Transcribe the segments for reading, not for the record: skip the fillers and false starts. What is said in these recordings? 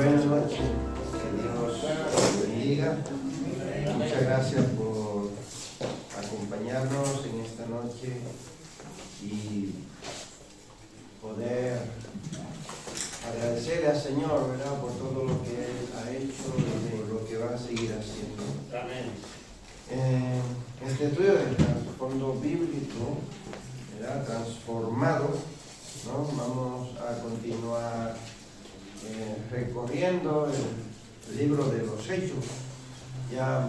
Buenas noches, que Dios los bendiga. Muchas gracias por acompañarnos en esta noche y poder agradecerle al Señor, ¿verdad?, por todo lo que Él ha hecho y por lo que va a seguir haciendo. Amén. Este estudio del trasfondo bíblico, ¿verdad?, transformado, ¿no? Vamos a continuar recorriendo el libro de los Hechos. Ya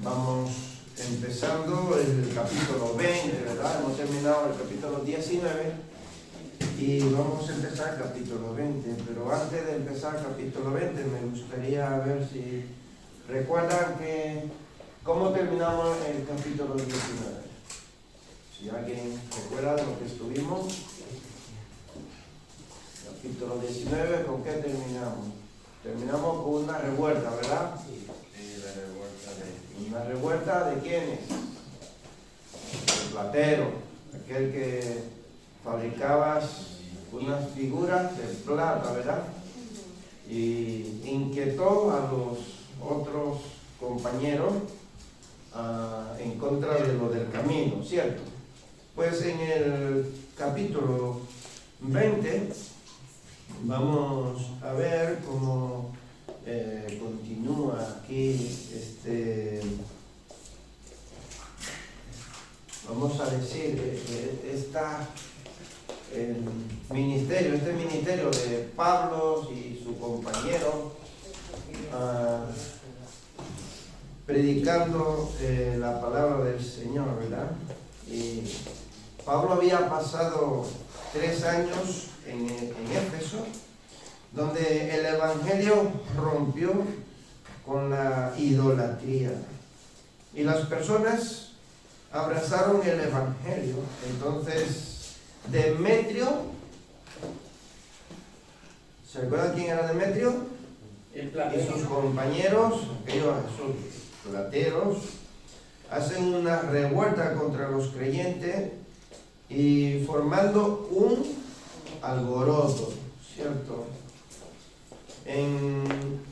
vamos empezando el capítulo 20, ¿verdad? Hemos terminado el capítulo 19 y vamos a empezar el capítulo 20. Pero antes de empezar el capítulo 20 me gustaría ver si recuerdan cómo terminamos el capítulo 19. Si alguien recuerda lo que estuvimos. Capítulo 19, ¿con qué terminamos? Terminamos con una revuelta, ¿verdad? Sí, la revuelta de... ¿Una revuelta de quiénes? El platero, aquel que fabricaba unas figuras de plata, ¿verdad? Y inquietó a los otros compañeros en contra de lo del camino, ¿cierto? Pues en el capítulo 20 vamos a ver cómo continúa aquí vamos a decir, este ministerio de Pablo y su compañero predicando la palabra del Señor, ¿verdad? Y Pablo había pasado 3 años en Éfeso, donde el evangelio rompió con la idolatría y las personas abrazaron el evangelio. Entonces Demetrio, ¿se acuerdan quién era Demetrio? El Y platero. sus compañeros, aquellos sus plateros, hacen una revuelta contra los creyentes y formando un alboroto, ¿cierto?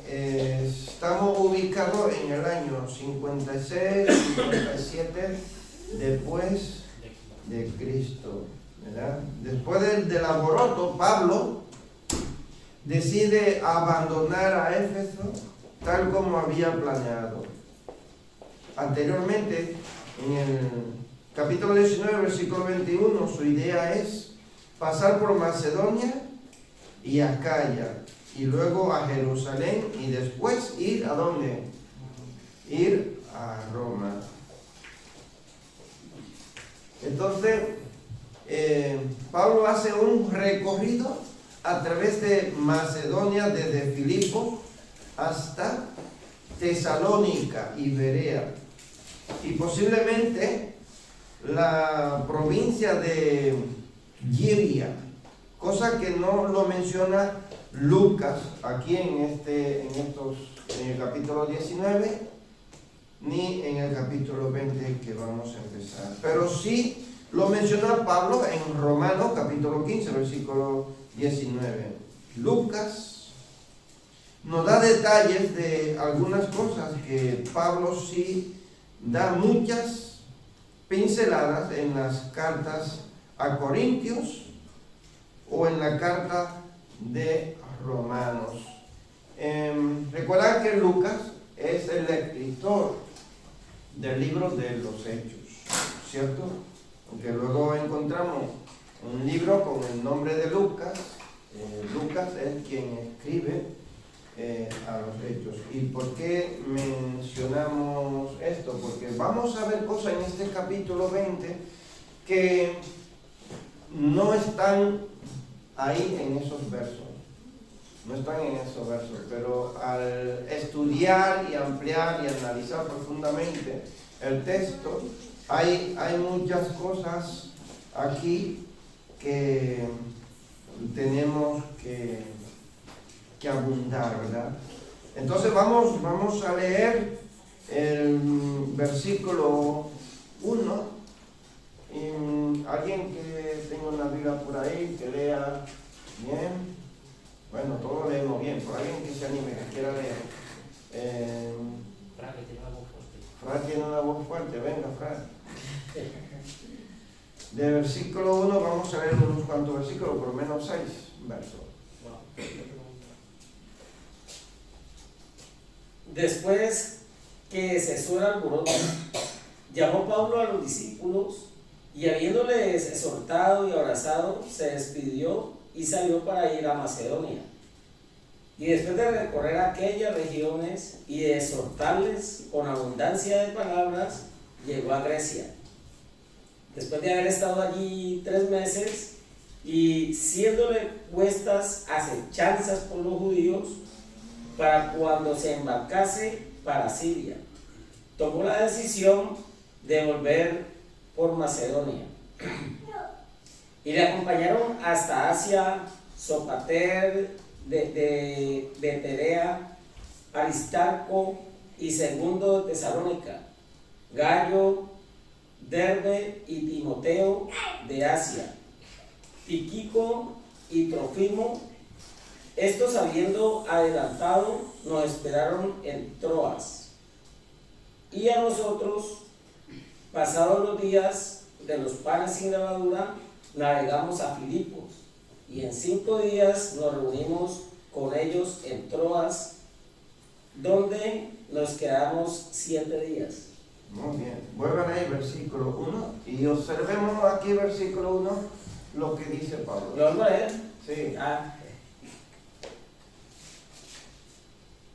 Estamos ubicados en el año 56, 57 después de Cristo, ¿verdad? Después del alboroto, Pablo decide abandonar a Éfeso tal como había planeado. Anteriormente, en el capítulo 19, versículo 21, su idea es pasar por Macedonia y Acaya, y luego a Jerusalén, y después ir ¿a dónde? Ir a Roma. Entonces, Pablo hace un recorrido a través de Macedonia, desde Filipos hasta Tesalónica y Berea, y posiblemente la provincia de Giria, cosa que no lo menciona Lucas aquí en el capítulo 19 ni en el capítulo 20 que vamos a empezar, pero sí lo menciona Pablo en Romanos capítulo 15 versículo 19. Lucas nos da detalles de algunas cosas que Pablo sí da muchas pinceladas en las cartas a Corintios o en la carta de Romanos. Recuerda que Lucas es el escritor del libro de los Hechos, ¿cierto? Aunque luego encontramos un libro con el nombre de Lucas. Lucas es quien escribe a los Hechos. ¿Y por qué mencionamos esto? Porque vamos a ver cosas en este capítulo 20 que no están ahí en esos versos. No están en esos versos, pero al estudiar y ampliar y analizar profundamente el texto, hay muchas cosas aquí que tenemos que abundar, ¿verdad? Entonces vamos a leer el versículo 1. Alguien que tenga una Biblia por ahí, que lea bien. Bueno, todos leemos bien, por alguien que se anime, que quiera leer. Fran, que tiene una voz fuerte. Fran tiene una voz fuerte, venga, Fran. De versículo 1 vamos a leer unos cuantos versículos, por lo menos 6 versos. Después que cesó el alboroto, llamó Pablo a los discípulos y habiéndoles exhortado y abrazado, se despidió y salió para ir a Macedonia. Y después de recorrer aquellas regiones y de exhortarles con abundancia de palabras, llegó a Grecia. Después de haber estado allí 3 meses y siéndole puestas acechanzas por los judíos para cuando se embarcase para Siria, tomó la decisión de volver por Macedonia. Y le acompañaron hasta Asia Sopater de Berea, Aristarco y Segundo de Tesalónica, Gallo, Derbe y Timoteo de Asia, Tíquico y Trofimo. Estos, habiendo adelantado, nos esperaron en Troas. Y a nosotros, pasados los días de los panes sin levadura, navegamos a Filipos. Y en 5 días nos reunimos con ellos en Troas, donde nos quedamos 7 días. Muy bien, vuelvan ahí versículo 1 y observemos aquí versículo 1 lo que dice Pablo. ¿Lo vamos a leer? Sí.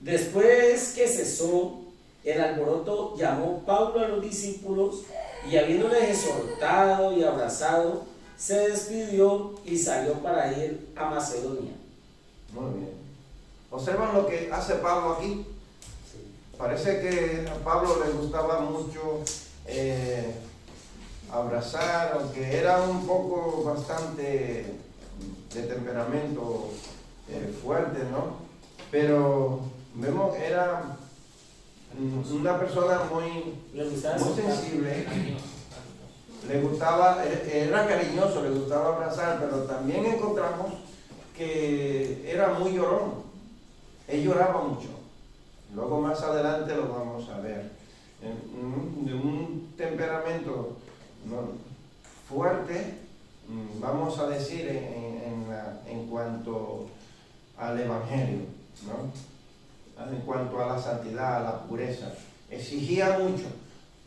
Después que cesó el alboroto, llamó Pablo a los discípulos y habiéndoles exhortado y abrazado, se despidió y salió para ir a Macedonia. Muy bien. ¿Observan lo que hace Pablo aquí? Parece que a Pablo le gustaba mucho abrazar, aunque era un poco bastante de temperamento fuerte, ¿no? Pero vemos que era una persona muy sensible. Le gustaba, era cariñoso, le gustaba abrazar, pero también encontramos que era muy llorón. Él lloraba mucho. Luego más adelante lo vamos a ver. De un temperamento fuerte, vamos a decir en cuanto al Evangelio, ¿no? En cuanto a la santidad, a la pureza. Exigía mucho,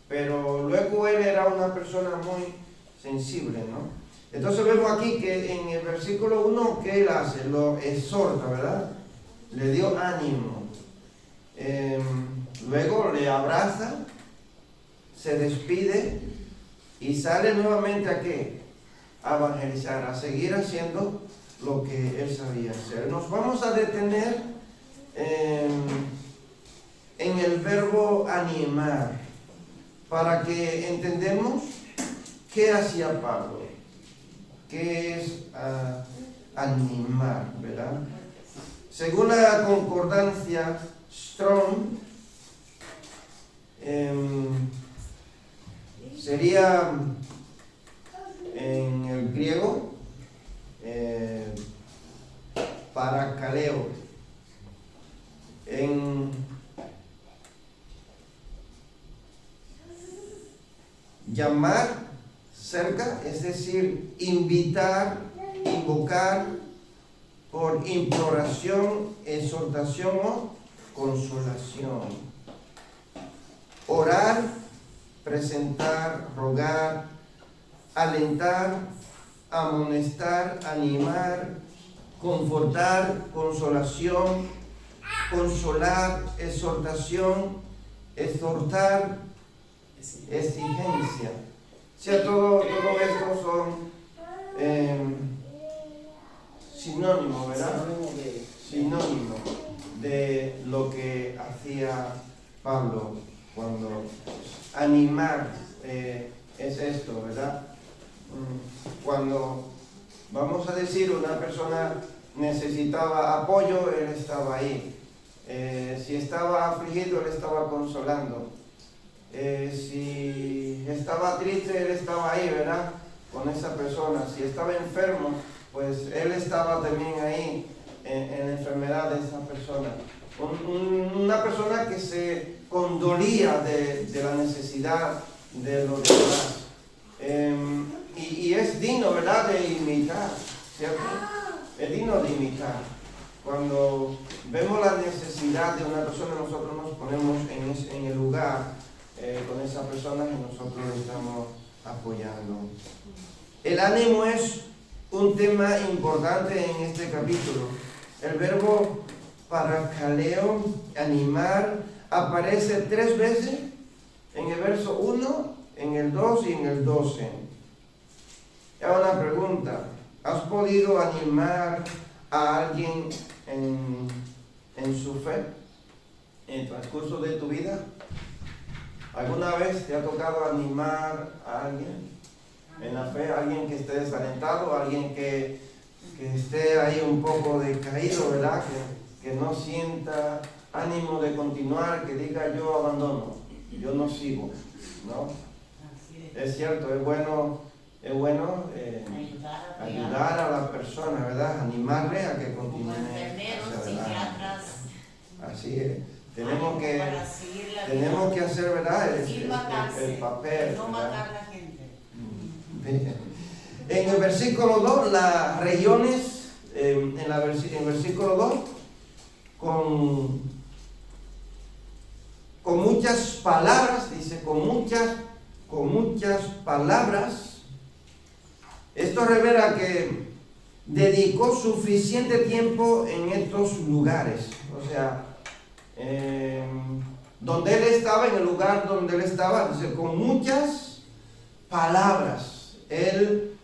pero luego él era una persona muy sensible, ¿no? Entonces vemos aquí que en el versículo 1, ¿qué él hace? Lo exhorta, ¿verdad? Le dio ánimo. Luego le abraza, se despide y sale nuevamente ¿a qué? A evangelizar, a seguir haciendo lo que él sabía hacer. Nos vamos a detener en el verbo animar para que entendamos qué hacía Pablo, qué es animar, ¿verdad? Según la concordancia Strong, sería en el griego parakaleo. En llamar cerca, es decir, invitar, invocar por imploración, exhortación o consolación. Orar, presentar, rogar, alentar, amonestar, animar, confortar, consolación, consolar, exhortación, exhortar, exigencia. O sea, todo esto son sinónimos, ¿verdad? Sinónimo de lo que hacía Pablo cuando animar es esto, ¿verdad? Cuando vamos a decir una persona necesitaba apoyo, él estaba ahí. Si estaba afligido, él estaba consolando. Si estaba triste, él estaba ahí, ¿verdad? Con esa persona. Si estaba enfermo, pues él estaba también ahí en la enfermedad de esa persona. Una persona que se condolía de la necesidad de los demás. Y es digno, ¿verdad?, de imitar, ¿cierto? Es digno de imitar. Cuando vemos la necesidad de una persona, nosotros nos ponemos en el lugar con esa persona y nosotros le estamos apoyando. El ánimo es un tema importante en este capítulo. El verbo parakaleo, animar, aparece 3 veces en el verso 1, en el 2 y en el 12. Ahora una pregunta: ¿has podido animar a alguien en su fe en el transcurso de tu vida? ¿Alguna vez te ha tocado animar a alguien en la fe? ¿Alguien que esté desalentado? ¿Alguien que esté ahí un poco decaído, ¿verdad? Que no sienta ánimo de continuar, que diga: yo abandono, yo no sigo, ¿no? Es cierto, es bueno ayudar a la persona, ¿verdad? Animarle a que continúe hacia adelante. Así es. Tenemos que hacer, ¿verdad?, el papel. No matar a la gente. En el versículo 2, las regiones, en el versículo 2, con muchas palabras, dice, con muchas palabras. Esto revela que dedicó suficiente tiempo en estos lugares. O sea, donde él estaba, en el lugar donde él estaba, dice, con muchas palabras. Él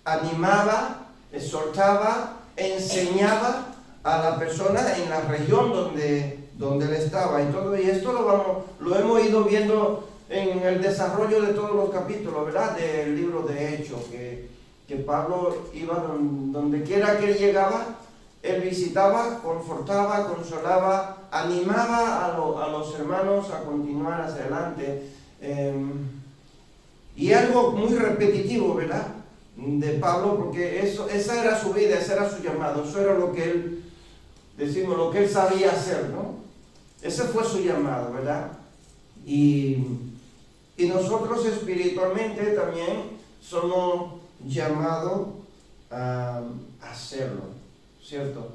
animaba, exhortaba, enseñaba a la persona en la región donde él estaba. Y esto lo hemos ido viendo en el desarrollo de todos los capítulos, ¿verdad?, del libro de Hechos, que Pablo iba donde quiera que él llegaba. Él visitaba, confortaba, consolaba, animaba a los hermanos a continuar hacia adelante. Y algo muy repetitivo, ¿verdad?, de Pablo, porque esa era su vida, ese era su llamado, eso era lo que él sabía hacer, ¿no? Ese fue su llamado, ¿verdad? Y nosotros espiritualmente también somos llamados a hacerlo, ¿cierto?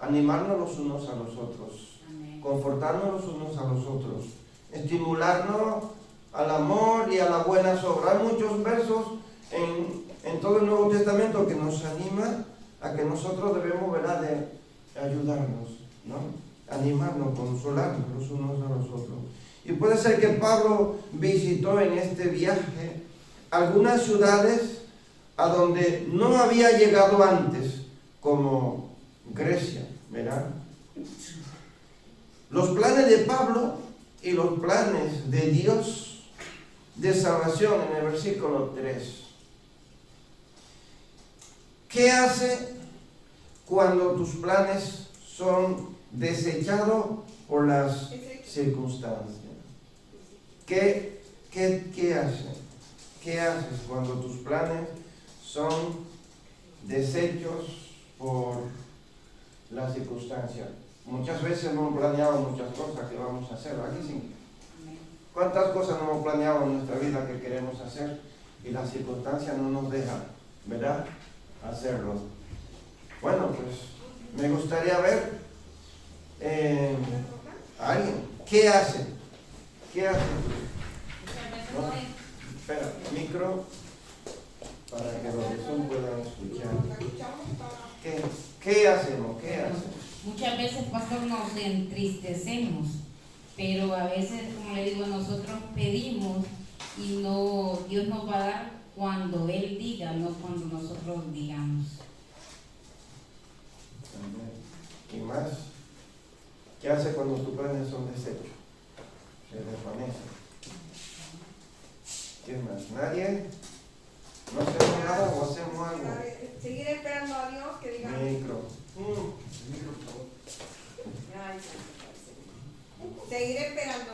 Animarnos los unos a los otros, confortarnos los unos a los otros, estimularnos al amor y a la buena obras. Hay muchos versos en todo el Nuevo Testamento que nos anima a que nosotros debemos, ¿verdad?, de ayudarnos, ¿no? Animarnos, consolarnos los unos a los otros. Y puede ser que Pablo visitó en este viaje algunas ciudades a donde no había llegado antes, como Grecia, ¿verdad? Los planes de Pablo y los planes de Dios de salvación en el versículo 3. ¿Qué hace cuando tus planes son desechados por las circunstancias? ¿Qué haces? ¿Qué haces cuando tus planes son deshechos por las circunstancias? Muchas veces no hemos planeado muchas cosas que vamos a hacer, aquí sí. ¿Cuántas cosas no hemos planeado en nuestra vida que queremos hacer y las circunstancias no nos dejan, ¿verdad?, hacerlo? Bueno, pues me gustaría ver a alguien. ¿Qué hace? ¿Qué hace? ¿No? Espera, micro para que los de Zoom puedan escuchar. ¿Qué hacemos? ¿Qué hacemos? Muchas veces, pastor, nos entristecemos, pero a veces, como le digo, nosotros pedimos y Dios nos va a dar cuando Él diga, no cuando nosotros digamos. Y más, ¿qué hace cuando tus planes son deshechos? Se desvanecen. ¿Qué más? ¿Nadie? ¿No hacemos nada o hacemos algo? Seguir esperando a Dios que diga. Micro. Seguir esperando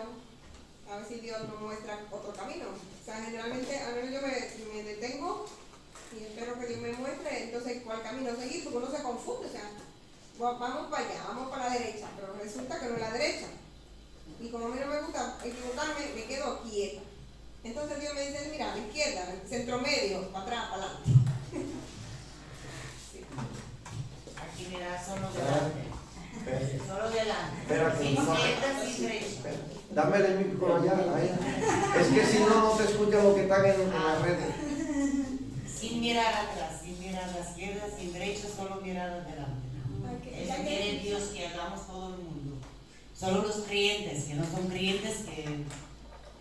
a ver si Dios nos muestra otro camino. O sea, generalmente, al menos yo me detengo y espero que Dios me muestre entonces cuál camino seguir, porque uno se confunde, o sea, vamos para allá, vamos para la derecha, pero resulta que no es la derecha. Y como a mí no me gusta equivocarme, me quedo quieta. Entonces Dios me dice, mira, a la izquierda, centro medio, para atrás, para adelante. Sí. Aquí mira, solo delante. Solo delante. Espera, que Sin no- izquierda, sin derecha. Dame el micro allá, ahí. Es que si no, no te escucha lo que están en las redes. Sin mirar atrás, sin mirar a la izquierda, sin derecha, solo mirar adelante. Eso quiere Dios que hagamos todo el mundo. Solo los creyentes, que no son creyentes,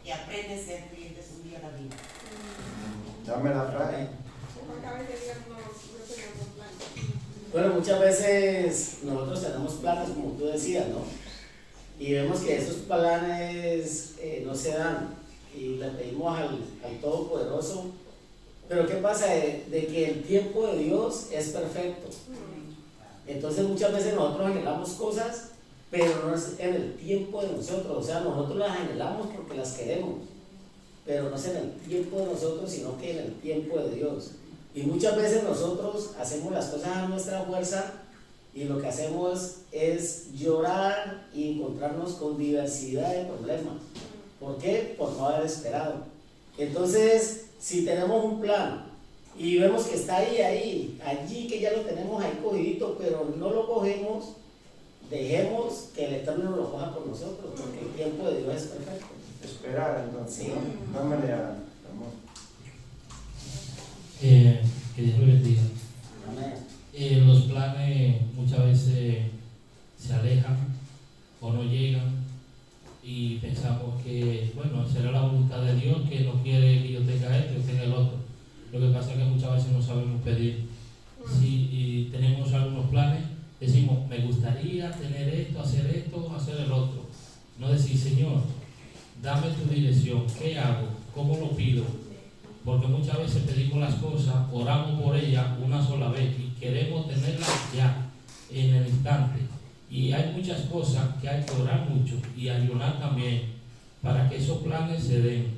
que aprenden a ser creyentes un día a la vida. Dame la frase. Porque a veces Dios no tenemos planes. Bueno, muchas veces nosotros tenemos planes, como tú decías, ¿no? Y vemos que esos planes no se dan y le pedimos al Todopoderoso. Pero ¿qué pasa? De que el tiempo de Dios es perfecto. Entonces muchas veces nosotros anhelamos cosas, pero no es en el tiempo de nosotros. O sea, nosotros las anhelamos porque las queremos, pero no es en el tiempo de nosotros, sino que en el tiempo de Dios. Y muchas veces nosotros hacemos las cosas a nuestra fuerza y lo que hacemos es llorar y encontrarnos con diversidad de problemas. ¿Por qué? Por no haber esperado. Entonces, si tenemos un plan y vemos que está allí que ya lo tenemos ahí cogidito, pero no lo cogemos, dejemos que el Eterno lo coja por nosotros, porque el tiempo de Dios es perfecto. Esperar entonces, Sí. ¿no? Dámele a amor. Que Dios le bendiga. Amén. Los planes muchas veces se alejan o no llegan y pensamos que, bueno, será la voluntad de Dios que no quiere que yo tenga esto, yo tenga el otro. Lo que pasa es que muchas veces no sabemos pedir. Si tenemos algunos planes, decimos, me gustaría tener esto, hacer el otro. No decir, Señor, dame tu dirección, ¿qué hago? ¿Cómo lo pido? Porque muchas veces pedimos las cosas, oramos por ellas una sola vez y queremos tenerlas ya, en el instante. Y hay muchas cosas que hay que orar mucho y ayunar también para que esos planes se den.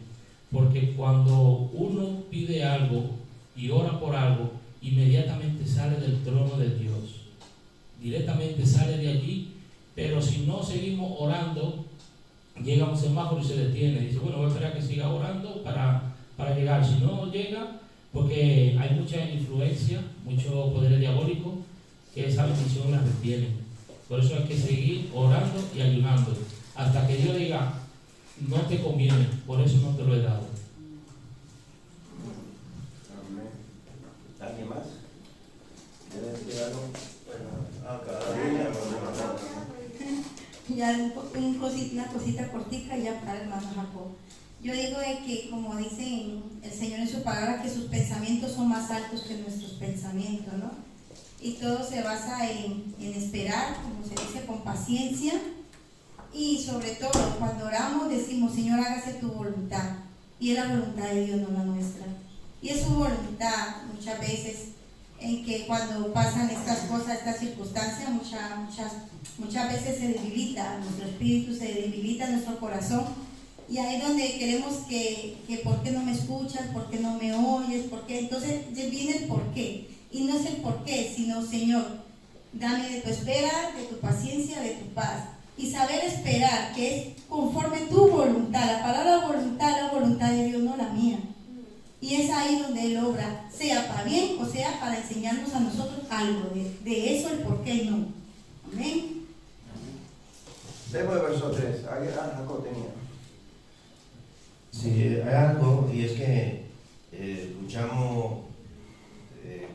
Porque cuando uno pide algo y ora por algo, inmediatamente sale del trono de Dios. Directamente sale de allí, pero si no seguimos orando, llega un semáforo y se detiene. Dice, bueno, voy a esperar que siga orando para llegar. Si no llega, porque hay mucha influencia, mucho poder diabólico, que esa bendición la retienen. Por eso hay que seguir orando y ayunando, hasta que Dios diga, no te conviene, por eso no te lo he dado. Amén. ¿Alguien más? ¿Quieres decir algo? Ya una cosita cortica ya para el hermano Jacob. Yo digo de que, como dice el Señor en su palabra, que sus pensamientos son más altos que nuestros pensamientos, ¿no? Y todo se basa en esperar, como se dice, con paciencia. Y sobre todo, cuando oramos decimos, Señor, hágase tu voluntad. Y es la voluntad de Dios, no la nuestra. Y es su voluntad, muchas veces, en que cuando pasan estas cosas, estas circunstancias, muchas veces se debilita nuestro espíritu, se debilita nuestro corazón. Y ahí es donde queremos que ¿por qué no me escuchas? ¿Por qué no me oyes? ¿Por qué? Entonces viene el por qué. Y no es el por qué, sino, Señor, dame de tu espera, de tu paciencia, de tu paz. Y saber esperar, que es conforme tu voluntad. La palabra voluntad es la voluntad de Dios, no la mía. Y es ahí donde Él obra, sea para bien o sea para enseñarnos a nosotros algo. De eso el por qué no. Amén. Debo el verso 3. Jacob tenía. Sí, hay algo, y es que luchamos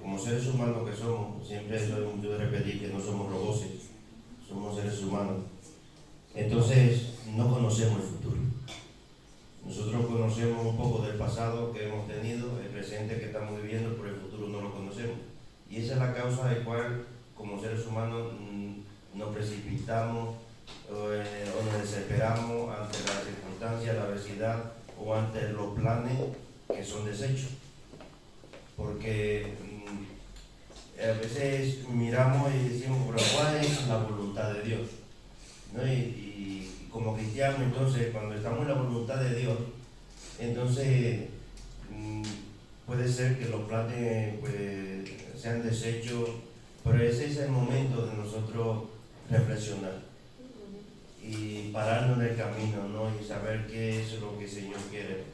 como seres humanos que somos. Siempre soy mucho de repetir que no somos robots, somos seres humanos. Entonces, no conocemos el futuro. Nosotros conocemos un poco del pasado que hemos tenido, el presente que estamos viviendo, pero el futuro no lo conocemos. Y esa es la causa de cual, como seres humanos, nos precipitamos o nos desesperamos ante las circunstancias, la adversidad o ante los planes que son desechos. Porque a veces miramos y decimos, pero ¿cuál es la voluntad de Dios? ¿No? Y como cristianos, entonces, cuando estamos en la voluntad de Dios, entonces puede ser que los planes pues, sean desechos, pero ese es el momento de nosotros reflexionar y pararnos en el camino, ¿no? Y saber qué es lo que el Señor quiere,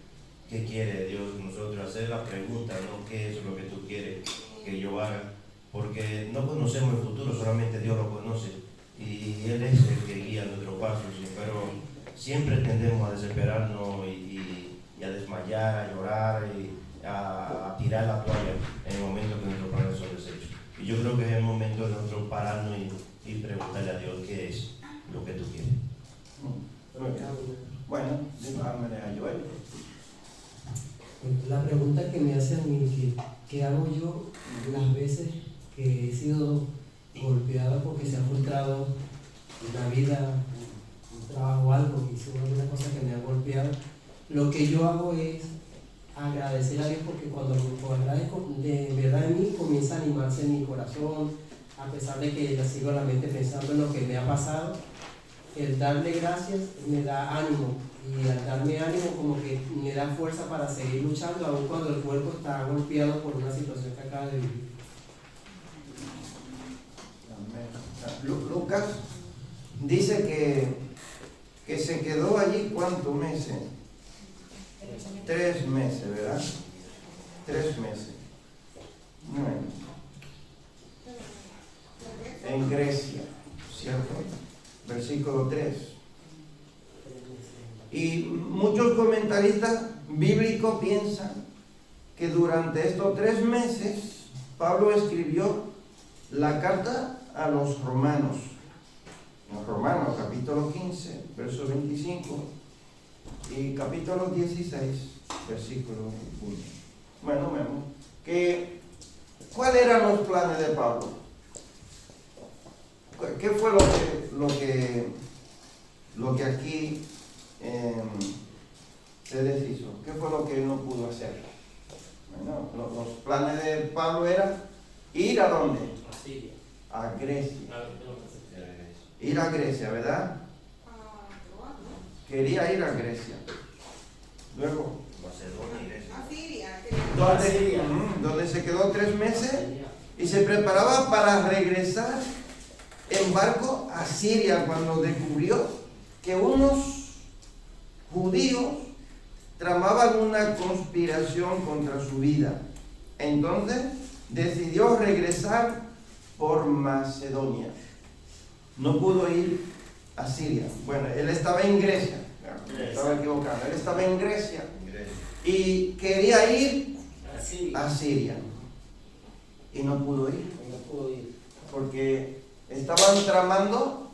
qué quiere Dios de nosotros, hacer la pregunta, ¿no? ¿Qué es lo que tú quieres que yo haga? Porque no conocemos el futuro, solamente Dios lo conoce y Él es el que guía nuestros pasos, ¿sí? Pero siempre tendemos a desesperarnos y a desmayar, a llorar y a tirar la toalla en el momento que nuestros planes son deshechos. Y yo creo que es el momento de nosotros pararnos y preguntarle a Dios qué es lo que tú quieres. Bueno, dígame a Joel. La pregunta que me hace a mí, ¿qué hago yo las veces que he sido golpeado porque se ha frustrado una vida, un trabajo, algo, que hice alguna cosa que me ha golpeado? Lo que yo hago es agradecer a Dios, porque cuando lo agradezco, de verdad en mí comienza a animarse en mi corazón, a pesar de que ya sigo la mente pensando en lo que me ha pasado. El darle gracias me da ánimo, y al darme ánimo como que me da fuerza para seguir luchando, aun cuando el cuerpo está golpeado por una situación que acaba de vivir. Lucas dice que se quedó allí ¿cuántos meses? 3 meses, ¿verdad? 3 meses. Bueno. En Grecia, ¿cierto? Versículo 3. Y muchos comentaristas bíblicos piensan que durante estos 3 meses Pablo escribió la carta a los romanos. En Romanos capítulo 15, verso 25 y capítulo 16, versículo 1. Bueno, vemos que ¿cuáles eran los planes de Pablo? ¿Qué fue lo que aquí se deshizo? ¿Qué fue lo que no pudo hacer? Bueno, los planes de Pablo eran ir a ¿dónde? A Grecia. Ir a Grecia, ¿verdad? Quería ir a Grecia. Luego, Macedonia y Grecia. A Siria. Donde se quedó 3 meses y se preparaba para regresar en barco a Siria, cuando descubrió que unos judíos tramaban una conspiración contra su vida. Entonces decidió regresar por Macedonia. No pudo ir a Siria. Bueno, él estaba en Grecia. Estaba equivocado. Él estaba en Grecia y quería ir a Siria. Y no pudo ir. Porque estaban tramando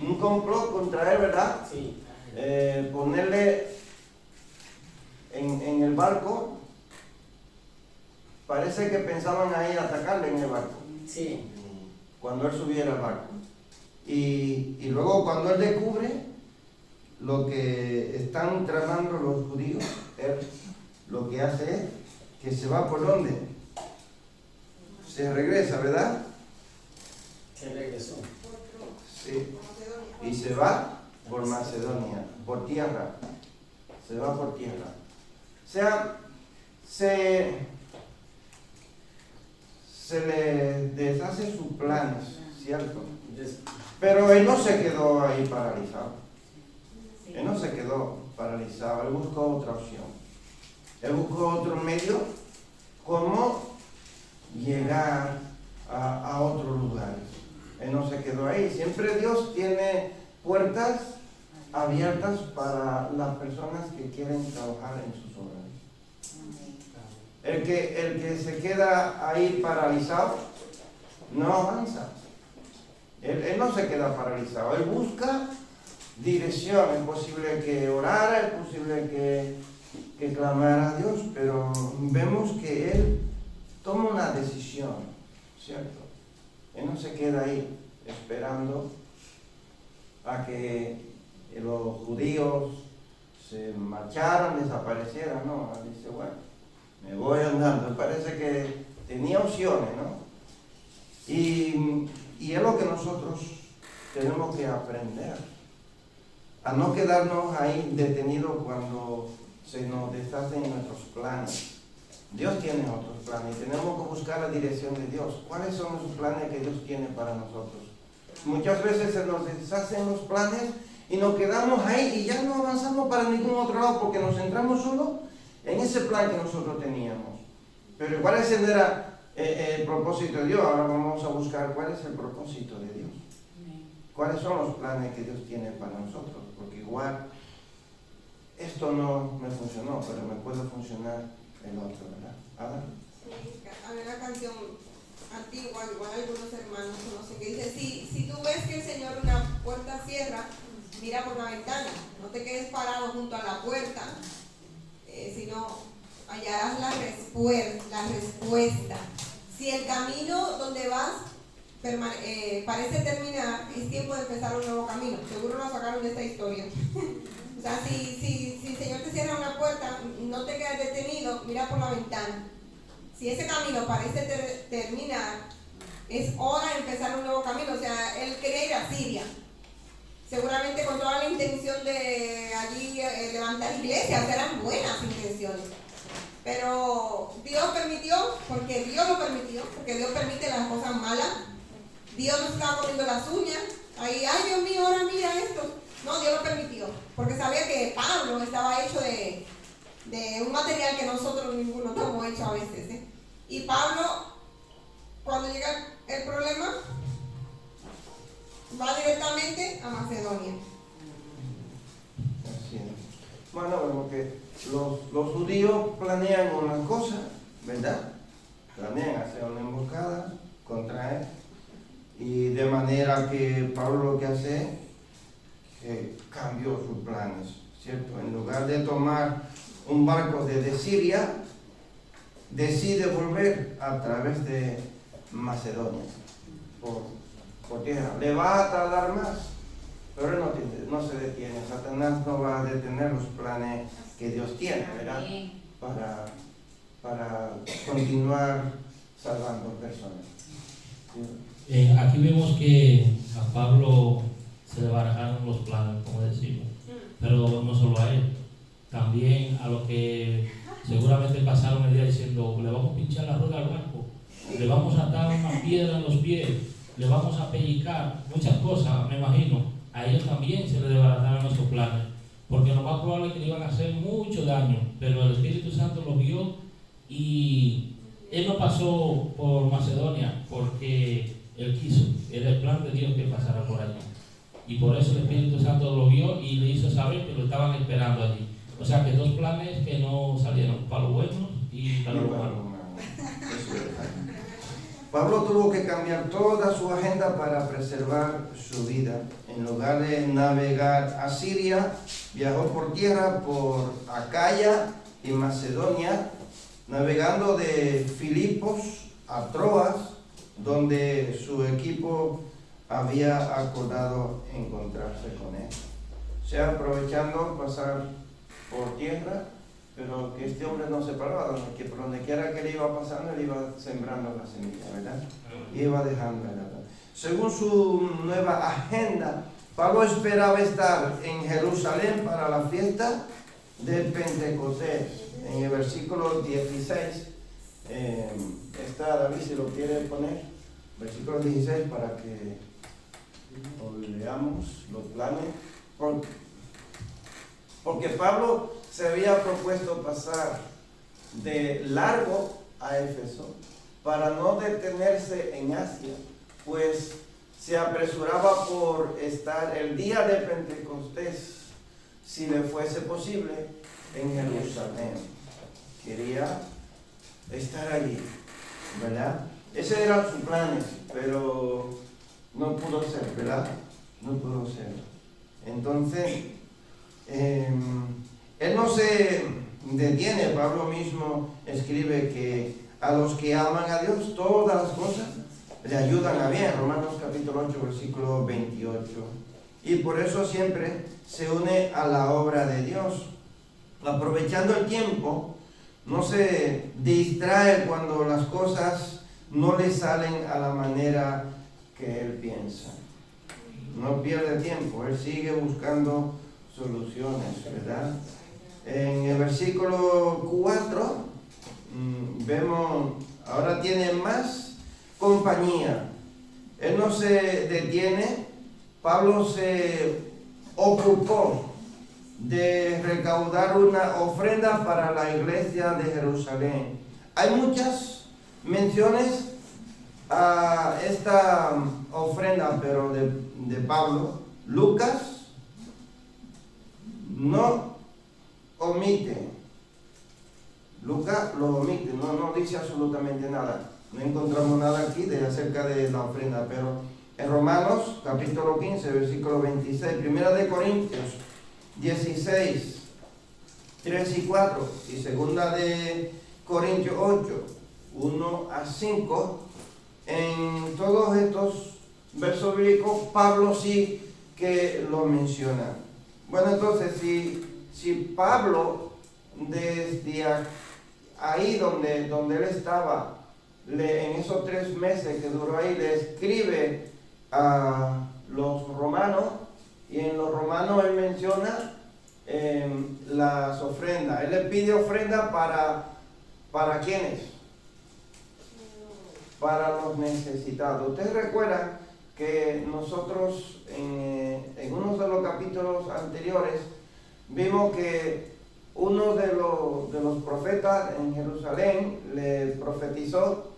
un complot contra él, ¿verdad? Sí. Ponerle en el barco. Parece que pensaban a ir a atacarle en el barco. Sí. Cuando él subiera al barco. Y luego cuando él descubre lo que están tramando los judíos, él lo que hace es que se va por ¿dónde? Se regresa, ¿verdad? Se regresó. Sí. Y se va por Macedonia, por tierra. Se va por tierra. O sea, se le deshace sus planes, ¿cierto? Pero él no se quedó ahí paralizado. Él no se quedó paralizado, él buscó otra opción. Él buscó otro medio, cómo llegar a otros lugares. Él no se quedó ahí. Siempre Dios tiene puertas abiertas para las personas que quieren trabajar en sus obras. El que se queda ahí paralizado no avanza. Él no se queda paralizado, él busca dirección. Es posible que orara, es posible que clamara a Dios, pero vemos que él toma una decisión, ¿cierto? Él no se queda ahí esperando a que los judíos se marcharan, desaparecieran, no. Él dice, bueno, me voy andando. Parece que tenía opciones, ¿no? Y es lo que nosotros tenemos que aprender, a no quedarnos ahí detenidos cuando se nos deshacen nuestros planes. Dios tiene otros planes y tenemos que buscar la dirección de Dios. ¿Cuáles son los planes que Dios tiene para nosotros? Muchas veces se nos deshacen los planes y nos quedamos ahí y ya no avanzamos para ningún otro lado porque nos centramos solo en ese plan que nosotros teníamos. Pero igual ese no era el propósito de Dios. Ahora vamos a buscar cuál es el propósito de Dios. ¿Cuáles son los planes que Dios tiene para nosotros? Porque igual esto no me funcionó, pero me puede funcionar el otro, ¿verdad? ¿Ada? Sí, hay una canción antigua, igual algunos hermanos conocen, que dice, si tú ves que el Señor una puerta cierra, mira por la ventana, no te quedes parado junto a la puerta, sino hallarás la respuesta. Si el camino donde vas parece terminar, es tiempo de empezar un nuevo camino. Seguro lo sacaron de esta historia. O sea, si el Señor te cierra una puerta, no te quedes detenido, mira por la ventana. Si ese camino parece terminar, es hora de empezar un nuevo camino. O sea, él quería ir a Siria, seguramente con toda la intención de allí levantar iglesias, eran buenas intenciones. Pero Dios permitió, porque Dios lo permitió, porque Dios permite las cosas malas. Dios no estaba comiendo las uñas, ahí, ay Dios mío, ahora mira esto. No, Dios lo permitió, porque sabía que Pablo estaba hecho de un material que nosotros ninguno estamos hechos a veces, ¿eh? Y Pablo, cuando llega el problema, va directamente a Macedonia. Así es. Bueno, porque los judíos planean una cosa, ¿verdad? Planean hacer una emboscada contra él. Y de manera que Pablo lo que hace, que cambió sus planes, ¿cierto? En lugar de tomar un barco desde Siria, decide volver a través de Macedonia, por tierra. Le va a tardar más, pero él no se detiene. Satanás no va a detener los planes que Dios tiene, ¿verdad? Para continuar salvando personas. ¿Sí? Aquí vemos que a Pablo se le barajaron los planes, como decimos, pero no solo a él, también a los que seguramente pasaron el día diciendo, le vamos a pinchar la rueda al barco, le vamos a atar una piedra en los pies, le vamos a pellizcar, muchas cosas, me imagino. A ellos también se les desbarataron esos planes, porque lo más probable es que le iban a hacer mucho daño, pero el Espíritu Santo lo vio y él no pasó por Macedonia porque él quiso, era el plan de Dios que pasara por allí. Y por eso el Espíritu Santo lo vio y le hizo saber que lo estaban esperando allí. O sea que dos planes que no salieron, para los buenos y para los malos. Pablo tuvo que cambiar toda su agenda para preservar su vida. En lugar de navegar a Siria, viajó por tierra por Acaya y Macedonia, navegando de Filipos a Troas, donde su equipo había acordado encontrarse con él. O sea, aprovechando pasar por tierra, pero que este hombre no se paraba, que por donde quiera que le iba pasando, él iba sembrando la semilla, ¿verdad? Iba dejando, ¿verdad? Según su nueva agenda, Pablo esperaba estar en Jerusalén para la fiesta del Pentecostés. En el versículo 16, está David, si lo quiere poner, versículo 16, para que leamos los planes. Porque Pablo se había propuesto pasar de largo a Éfeso para no detenerse en Asia, pues se apresuraba por estar el día de Pentecostés, si le fuese posible, en Jerusalén. Quería estar allí, ¿verdad? Ese era su plan, pero no pudo ser, ¿verdad? No pudo ser. Entonces, él no se detiene. Pablo mismo escribe que a los que aman a Dios, todas las cosas le ayudan a bien. Romanos capítulo 8, versículo 28. Y por eso siempre se une a la obra de Dios. Aprovechando el tiempo, no se distrae cuando las cosas no le salen a la manera que él piensa. No pierde tiempo, él sigue buscando soluciones, ¿verdad? En el versículo 4 vemos, ahora tiene más compañía. Él no se detiene. Pablo se ocupó de recaudar una ofrenda para la iglesia de Jerusalén. Hay muchas menciones a esta ofrenda, pero de Pablo. Lucas no omite. Lucas lo omite, no dice absolutamente nada. No encontramos nada aquí acerca de la ofrenda, pero en Romanos capítulo 15, versículo 26, Primera de Corintios 16, 3 y 4, y Segunda de Corintios 8, 1 a 5, en todos estos versos bíblicos Pablo sí que lo menciona. Bueno, entonces si Pablo desde ahí donde él estaba, en esos 3 meses que duró ahí, le escribe a los romanos, y en los romanos él menciona las ofrendas. Él le pide ofrenda para ¿quiénes? Para los necesitados. Ustedes recuerdan que nosotros en uno de los capítulos anteriores vimos que uno de los profetas en Jerusalén le profetizó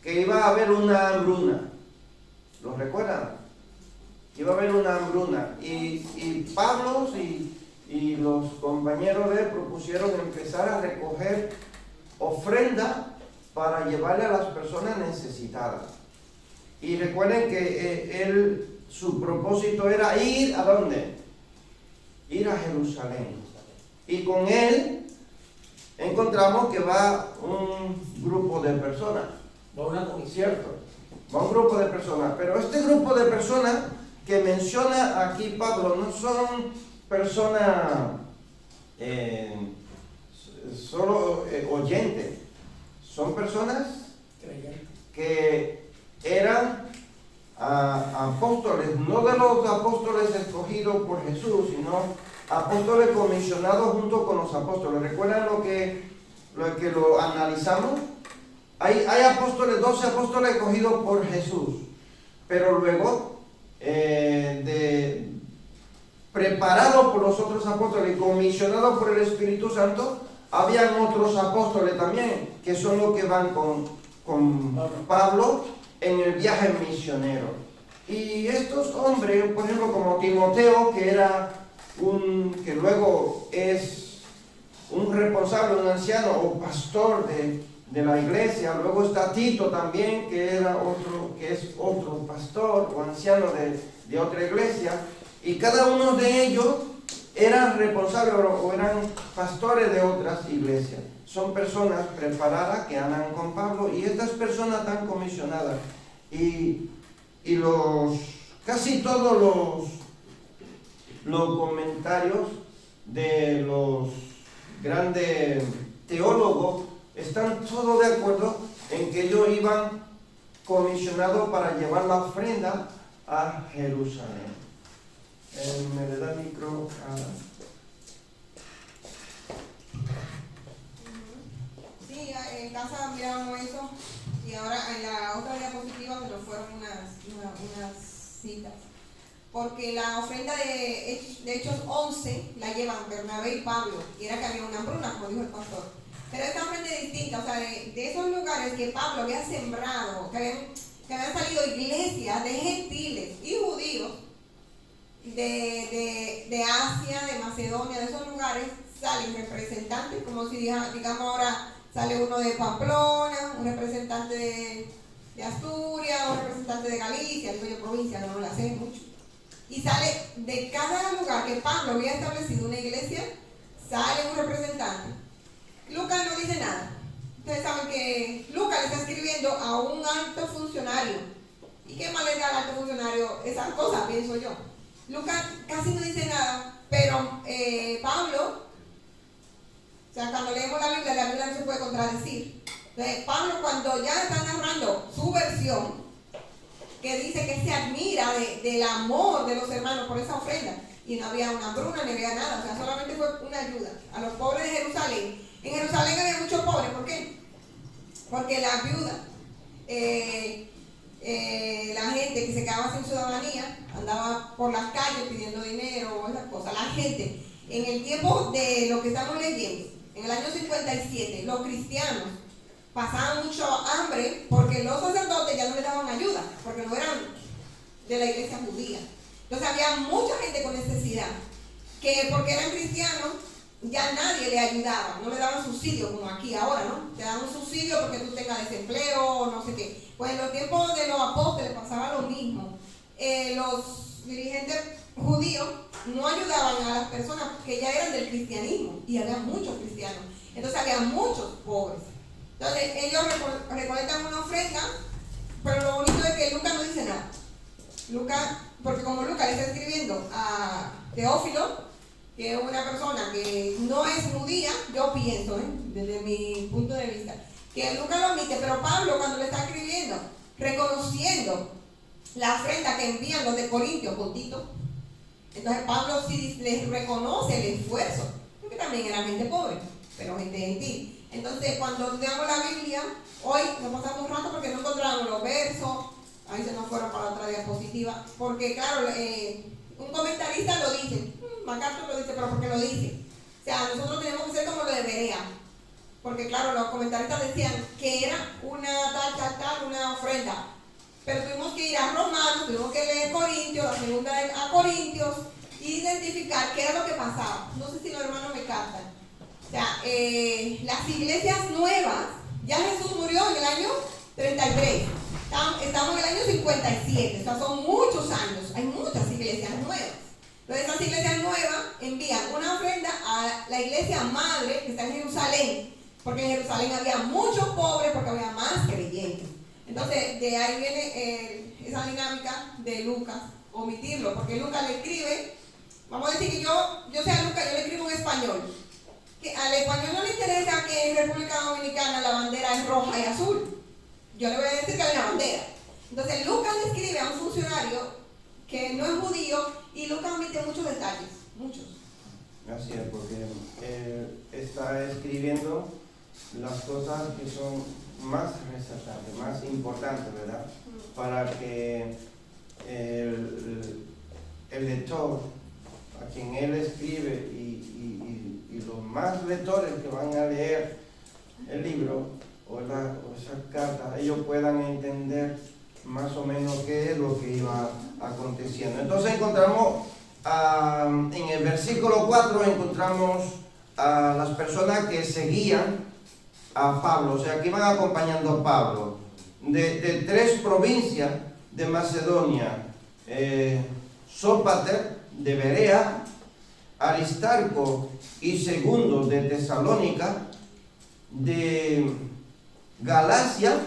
que iba a haber una hambruna. ¿Lo recuerdan? Iba a haber una hambruna. Y Pablo y los compañeros de él propusieron empezar a recoger ofrenda para llevarle a las personas necesitadas. Y recuerden que su propósito era ir ¿a dónde? Ir a Jerusalén. Y con él encontramos que va un grupo de personas. Va una comisión. ¿Cierto? Va un grupo de personas. Pero este grupo de personas que menciona aquí Pablo no son personas solo oyentes. Son personas que eran apóstoles, no de los apóstoles escogidos por Jesús, sino apóstoles comisionados junto con los apóstoles. ¿Recuerdan lo que lo analizamos? Hay apóstoles, 12 apóstoles escogidos por Jesús, pero luego preparados por los otros apóstoles y comisionados por el Espíritu Santo, habían otros apóstoles también, que son los que van con Pablo en el viaje misionero. Y estos hombres, por ejemplo, como Timoteo, que luego es un responsable, un anciano o pastor de la iglesia. Luego está Tito también, que es otro pastor o anciano de otra iglesia. Y cada uno de ellos eran responsables o eran pastores de otras iglesias. Son personas preparadas que andan con Pablo, y estas personas están comisionadas. Y casi todos los comentarios de los grandes teólogos están todos de acuerdo en que ellos iban comisionados para llevar la ofrenda a Jerusalén. Me le da el micro a... Sí, en casa miramos eso, y ahora en la otra diapositiva me lo fueron unas citas. Porque la ofrenda de Hechos 11 la llevan Bernabé y Pablo, y era que había una hambruna, como dijo el pastor. Pero esta ofrenda es distinta, o sea, de esos lugares que Pablo había sembrado, que habían salido iglesias de gentiles y judíos, de Asia, de Macedonia, de esos lugares, salen representantes, como si digamos ahora sale uno de Pamplona, un representante de Asturias, un representante de Galicia, digo yo provincia, no la sé mucho. Y sale de cada lugar que Pablo había establecido una iglesia, sale un representante. Lucas no dice nada. Ustedes saben que Lucas le está escribiendo a un alto funcionario. ¿Y qué más le da al alto funcionario esas cosas, pienso yo? Lucas casi no dice nada, pero Pablo, o sea, cuando leemos la Biblia no se puede contradecir. Entonces, Pablo, cuando ya está narrando su versión, que dice que se admira del amor de los hermanos por esa ofrenda, y no había una hambruna ni había nada, o sea, solamente fue una ayuda a los pobres de Jerusalén. En Jerusalén había muchos pobres, ¿por qué? porque la viuda, la gente que se quedaba sin ciudadanía, andaba por las calles pidiendo dinero o esas cosas. La gente, en el tiempo de lo que estamos leyendo, en el año 57, los cristianos pasaban mucho hambre porque los sacerdotes ya no les daban ayuda, porque no eran de la iglesia judía. Entonces había mucha gente con necesidad, que porque eran cristianos, ya nadie le ayudaba, no le daban subsidio como aquí ahora, ¿no? Te dan un subsidio porque tú tengas desempleo o no sé qué. Pues en los tiempos de los apóstoles pasaba lo mismo. Los dirigentes judíos no ayudaban a las personas que ya eran del cristianismo, y había muchos cristianos. Entonces había muchos pobres. Entonces ellos recolectan una ofrenda, pero lo bonito es que Lucas no dice nada. Lucas, porque como Lucas le está escribiendo a Teófilo, que es una persona que no es judía, yo pienso, desde mi punto de vista, que Lucas lo omite, pero Pablo cuando le está escribiendo, reconociendo la ofrenda que envían los de Corintios con Tito, entonces Pablo sí les reconoce el esfuerzo, porque también era gente pobre, pero gente gentil. Entonces cuando estudiamos la Biblia, hoy nos pasamos un rato porque no encontramos los versos, ahí se nos fueron para otra diapositiva, porque claro, un comentarista lo dice, MacArthur lo dice, pero porque lo dice. O sea, nosotros tenemos que ser como lo de Berea, porque claro, los comentaristas decían que era una una ofrenda, pero tuvimos que ir a Romanos, tuvimos que leer Corintios, la segunda a Corintios, y identificar qué era lo que pasaba. No sé si los hermanos me captan. O sea, las iglesias nuevas, ya Jesús murió en el año 33, estamos en el año 57, o sea, son muchos años, hay muchas iglesias nuevas. Entonces estas iglesias nuevas envían una ofrenda a la iglesia madre que está en Jerusalén, porque en Jerusalén había muchos pobres, porque había más creyentes. Entonces de ahí viene esa dinámica de Lucas, omitirlo, porque Lucas le escribe, vamos a decir que yo sea Lucas, yo le escribo en español, que al español no le interesa que en República Dominicana la bandera es roja y azul, yo le voy a decir que hay una bandera. Entonces Lucas le escribe a un funcionario que no es judío, y Lucas omite muchos detalles, muchos. Así es, porque está escribiendo las cosas que son más resaltantes, más importantes, ¿verdad? Para que el lector, a quien él escribe, y los más lectores que van a leer el libro o esa carta, ellos puedan entender más o menos qué es lo que iba aconteciendo. Entonces encontramos, en el versículo 4, encontramos a las personas que seguían a Pablo, o sea, que iban acompañando a Pablo, de 3 provincias de Macedonia, Sópater de Berea, Aristarco y Segundo de Tesalónica, de Galacia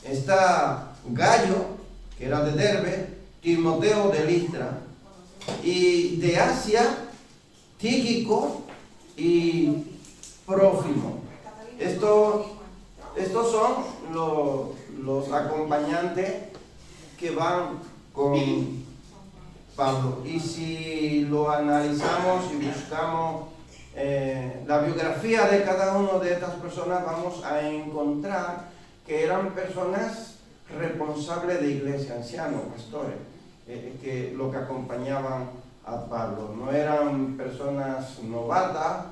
está Gallo, que era de Derbe, Timoteo de Listra, y de Asia, Tíquico y Prófimo. Estos son los acompañantes que van con Pablo. Y si lo analizamos y buscamos la biografía de cada una de estas personas, vamos a encontrar que eran personas responsables de iglesia, ancianos, pastores, que lo que acompañaban a Pablo. No eran personas novatas,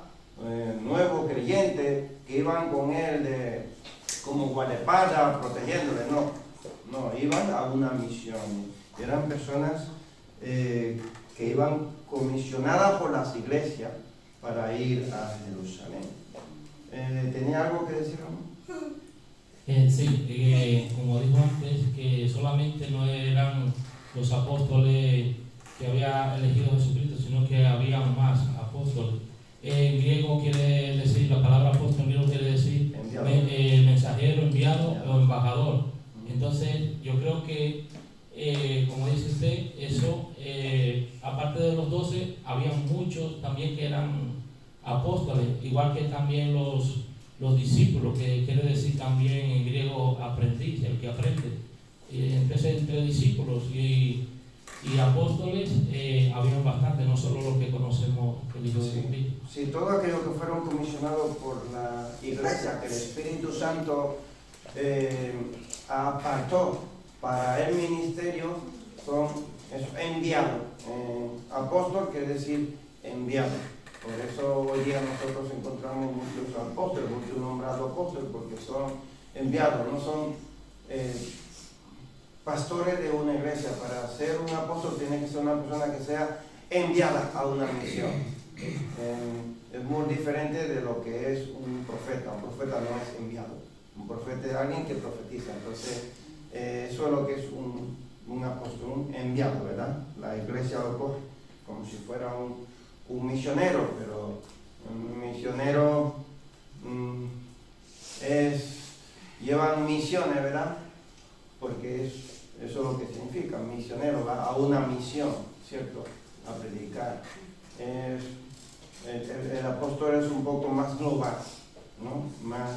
nuevos creyentes, que iban con él como guardaespaldas, protegiéndole, no, iban a una misión. Eran personas que iban comisionadas por las iglesias para ir a Jerusalén. ¿Tenía algo que decir, Ramón? Sí, como dijo antes, que solamente no eran los apóstoles que había elegido Jesucristo, sino que había más apóstoles. En griego quiere decir, la palabra apóstol en griego quiere decir mensajero, enviado o embajador. Entonces yo creo que, como dice usted, eso, aparte de los 12, había muchos también que eran apóstoles, igual que también los discípulos, que quiere decir también en griego aprendiz, el que aprende. Entonces entre discípulos y apóstoles habían bastante, no solo los que conocemos el Hijo de Cristo. Sí, todos aquellos que fueron comisionados por la iglesia, que el Espíritu Santo apartó para el ministerio es enviado. Apóstol quiere decir enviado. Por eso hoy día nosotros encontramos muchos apóstoles, muchos nombrados apóstoles, porque son enviados, no son pastores de una iglesia. Para ser un apóstol tiene que ser una persona que sea enviada a una misión. Es muy diferente de lo que es un profeta. Un profeta no es enviado. Un profeta es alguien que profetiza. Entonces, eso es lo que es un apóstol, un enviado, ¿verdad? La iglesia lo coge como si fuera un misionero, pero un misionero llevan misiones, ¿verdad? Porque eso es lo que significa. Misionero va a una misión, ¿cierto? A predicar. El apóstol es un poco más global, ¿no? Más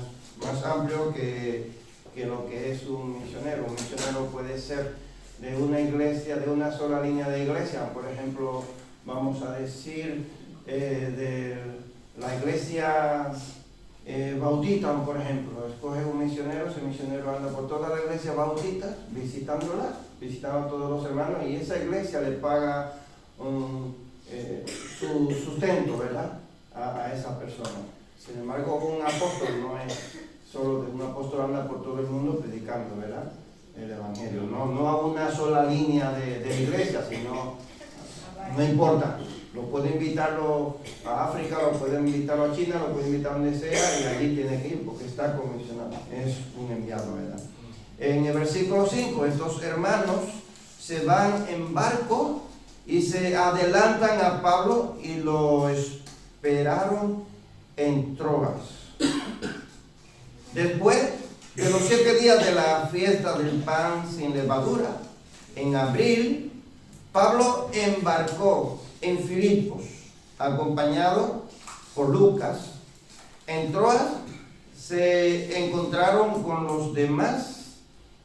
amplio que lo que es un misionero. Un misionero puede ser de una iglesia, de una sola línea de iglesia. Por ejemplo, vamos a decir, de la iglesia bautista, por ejemplo. Escoge un misionero, ese misionero anda por toda la iglesia bautista, visitando a todos los hermanos, y esa iglesia le paga su sustento, ¿verdad? A esa persona. Sin embargo, un apóstol no es solo de un apóstol, anda por todo el mundo predicando, ¿verdad? El evangelio. No a una sola línea de iglesia, sino, no importa. Lo puede invitarlo a África, lo puede invitarlo a China, lo puede invitar a donde sea, y allí tiene que ir porque está comisionado. Es un enviado, ¿verdad? En el versículo 5, estos hermanos se van en barco y se adelantan a Pablo y lo esperaron en Troas. Después de los 7 días de la fiesta del pan sin levadura, en abril, Pablo embarcó en Filipos, acompañado por Lucas. En Troas se encontraron con los demás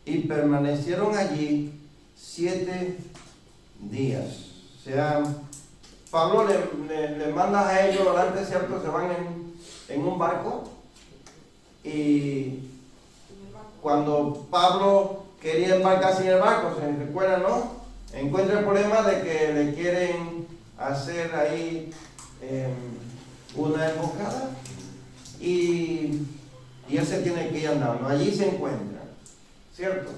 y permanecieron allí 7 días. O sea, Pablo le manda a ellos adelante, ¿cierto? Se van en un barco, y cuando Pablo quería embarcarse en el barco, se recuerda, ¿no? Encuentra el problema de que le quieren hacer ahí una emboscada, y él se tiene que ir andando. Allí se encuentra, ¿cierto?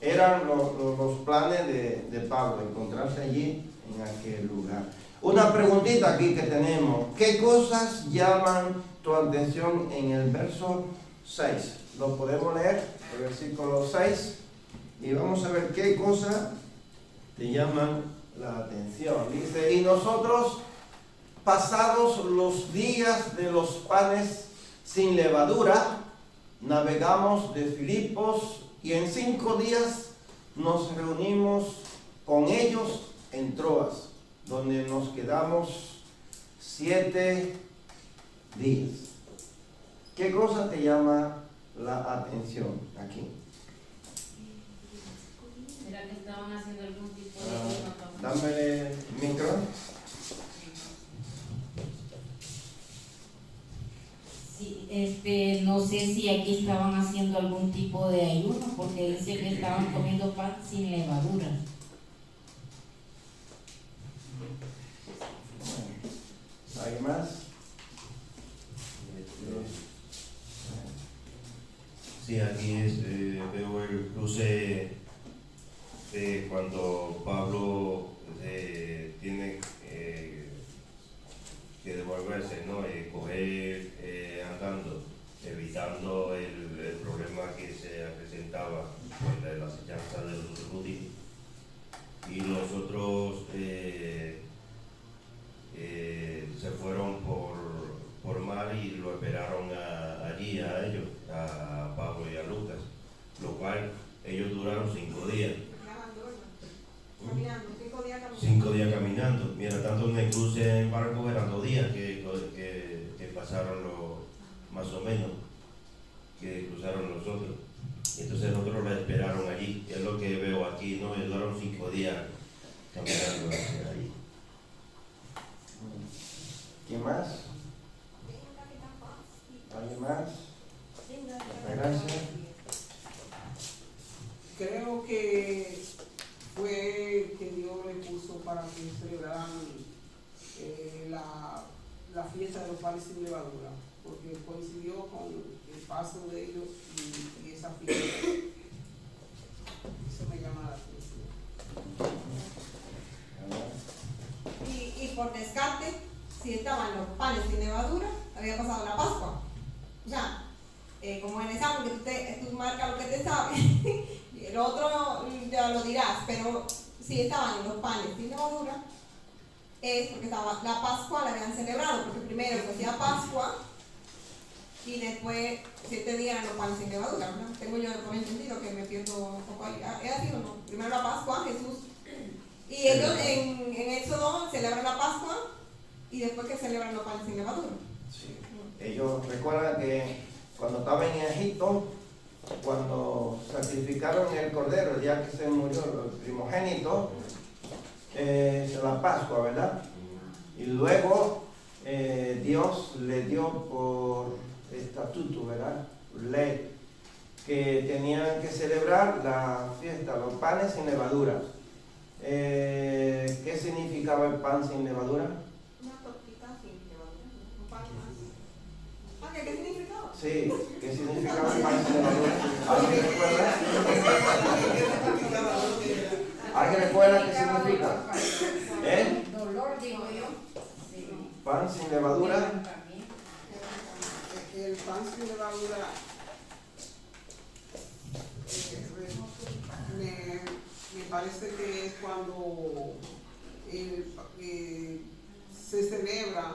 Eran los planes de Pablo, encontrarse allí en aquel lugar. Una preguntita aquí que tenemos: ¿qué cosas llaman tu atención en el verso 6? Lo podemos leer, el versículo 6, y vamos a ver qué cosas te llaman la atención. Dice: y nosotros, pasados los días de los panes sin levadura, navegamos de Filipos, y en 5 días nos reunimos con ellos en Troas, donde nos quedamos 7 días. ¿Qué cosa te llama la atención aquí? ¿Será que estaban haciendo algún tipo de Dame el micro. Sí, no sé si aquí estaban haciendo algún tipo de ayuno, porque dice que estaban comiendo pan sin levadura. ¿Hay más? Sí, aquí veo el cruce de cuando Pablo tiene que devolverse, ¿no? Coger andando, evitando el problema que se presentaba por la acechanza de los judíos. Y los otros se fueron por mar y lo esperaron allí a ellos, a Pablo y a Lucas, lo cual ellos duraron 5 días. Caminando, 5 días caminando. 5 días caminando. Mira, tanto en el cruce en barco eran 2 días que pasaron más o menos, que cruzaron los otros. Entonces nosotros la esperaron allí. Es lo que veo aquí, ¿no? Ellos duraron 5 días caminando hacia allí. ¿Quién más? ¿Alguien más? Gracias. creo que fue que Dios le puso para que celebraran la fiesta de los panes sin levadura, porque coincidió con el paso de ellos y esa fiesta. Eso me llama la atención. Y por descarte, si estaban los panes sin levadura, había pasado la Pascua. O sea, como en el examen que tú marcas lo que te sabes, el otro ya lo dirás, pero si estaban los panes sin levadura, es porque estaba la Pascua, la habían celebrado, porque primero se hacía Pascua y después 7 días eran los panes sin levadura, ¿no? Tengo yo como entendido que me pierdo un poco ahí. ¿Es así o no? Primero la Pascua, Jesús. Y ellos en Éxodo celebran la Pascua y después que celebran los panes sin levadura. Sí. Ellos recuerdan que cuando estaban en Egipto, cuando sacrificaron el cordero, el día que se murió el primogénito, la Pascua, ¿verdad? Y luego Dios le dio por estatuto, ¿verdad? Ley, que tenían que celebrar la fiesta, los panes sin levadura. ¿Qué significaba el pan sin levadura? Una tortita sin levadura, un pan más. ¿Qué significaba? Sí, ¿qué significaba el pan sin levadura? ¿Alguien recuerda? ¿Alguien recuerda qué significa? Dolor, digo yo. Sí. Pan sin levadura. El pan sin levadura me parece que es cuando se celebra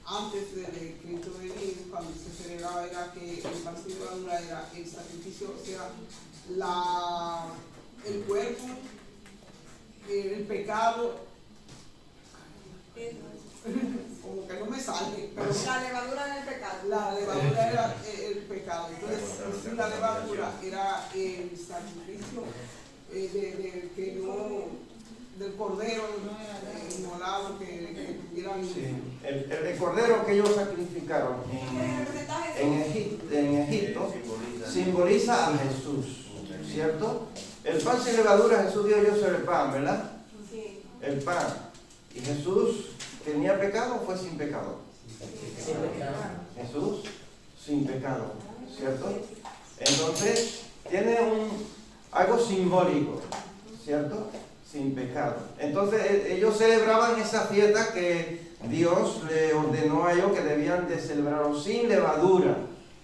antes de Cristo venir, cuando se celebraba era que el pan sin levadura era el sacrificio, o sea, el cuerpo, el pecado, como que no me sale, pero La levadura era el pecado. la levadura era el pecado. Entonces, si la levadura era el sacrificio del cordero inmolado que tuvieran. Sí. El cordero que ellos sacrificaron en Egipto simboliza a Jesús, ¿cierto? El pan sin levadura, Jesús dio yo sobre el pan, ¿verdad? Sí. El pan. ¿Y Jesús tenía pecado o fue sin pecado? Sin pecado. Jesús sin pecado, ¿cierto? Entonces tiene algo simbólico, ¿cierto? Sin pecado. Entonces ellos celebraban esa fiesta que Dios le ordenó a ellos que debían de celebrarlo sin levadura.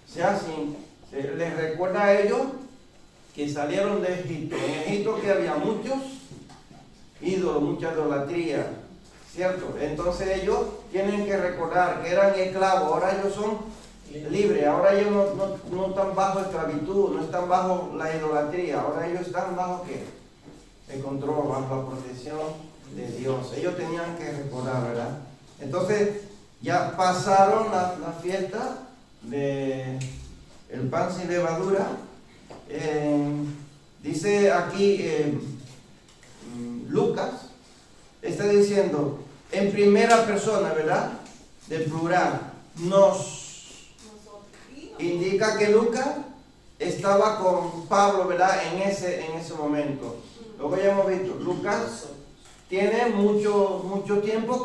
O sea, les recuerda a ellos que salieron de Egipto. En Egipto que había muchos ídolos, mucha idolatría, ¿cierto? Entonces ellos tienen que recordar que eran esclavos, ahora ellos son libres, ahora ellos no están bajo esclavitud, no están bajo la idolatría, ahora ellos están bajo ¿qué? El control, bajo la protección de Dios. Ellos tenían que recordar, ¿verdad? Entonces ya pasaron la fiesta de el pan sin levadura. Dice aquí Lucas, está diciendo en primera persona, ¿verdad? De plural, nos. Indica que Lucas estaba con Pablo, ¿verdad? En ese momento. Luego ya hemos visto, Lucas tiene mucho tiempo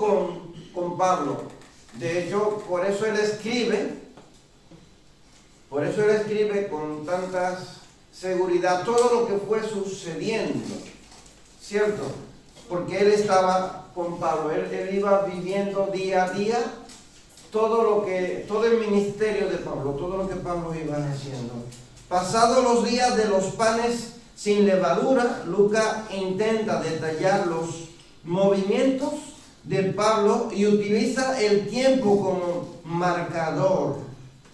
con Pablo. De hecho, por eso él escribe con tanta seguridad todo lo que fue sucediendo, ¿cierto? Porque él estaba con Pablo, él iba viviendo día a día todo el ministerio de Pablo, todo lo que Pablo iba haciendo. Pasados los días de los panes sin levadura, Lucas intenta detallar los movimientos de Pablo y utiliza el tiempo como marcador,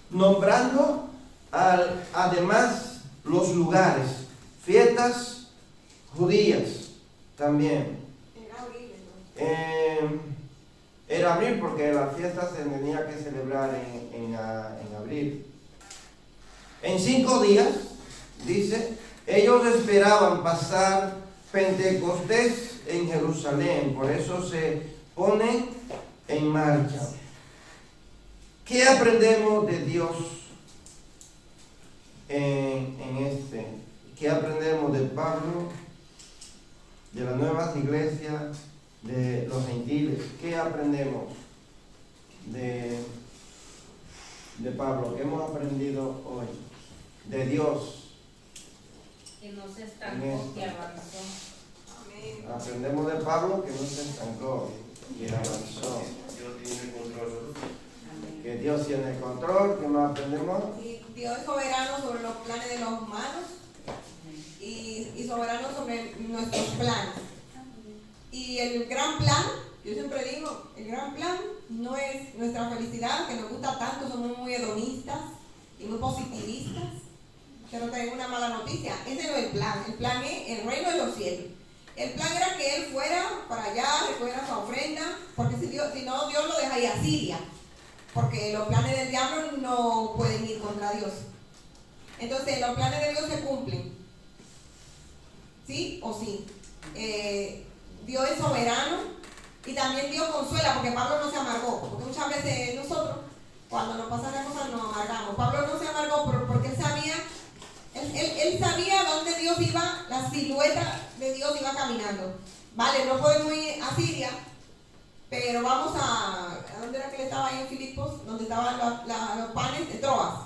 nombrando además los lugares, fiestas judías también. Era abril porque la fiesta se tenía que celebrar en abril. En 5 días, dice, ellos esperaban pasar Pentecostés en Jerusalén, por eso se ponen en marcha. ¿Qué aprendemos de Dios en este ¿Qué aprendemos de Pablo, de las nuevas iglesias, de los gentiles? ¿Qué aprendemos de Pablo? ¿Qué hemos aprendido hoy? De Dios. Que no se estancó, que avanzó. Amén. Aprendemos de Pablo que no se estancó, que avanzó. Dios tiene control. Que Dios tiene el control. ¿Qué más aprendemos? Y Dios es soberano sobre los planes de los humanos y soberano sobre nuestros planes. Y el gran plan, yo siempre digo, el gran plan no es nuestra felicidad, que nos gusta tanto, somos muy hedonistas y muy positivistas. Pero tengo una mala noticia, ese no es el plan es el reino de los cielos. El plan era que él fuera para allá, recogiera su ofrenda, porque si no, Dios lo deja ir a Siria, porque los planes del diablo no pueden ir contra Dios. Entonces, los planes de Dios se cumplen, ¿sí o sí? Dios es soberano y también Dios consuela, porque Pablo no se amargó, porque muchas veces nosotros, cuando nos pasan las cosas, nos amargamos. Pablo no se amargó porque él sabía dónde Dios iba, la silueta de Dios iba caminando. Vale, no podemos ir a Siria, pero vamos ¿a dónde era que él estaba ahí en Filipos? Donde estaban los panes de Troas.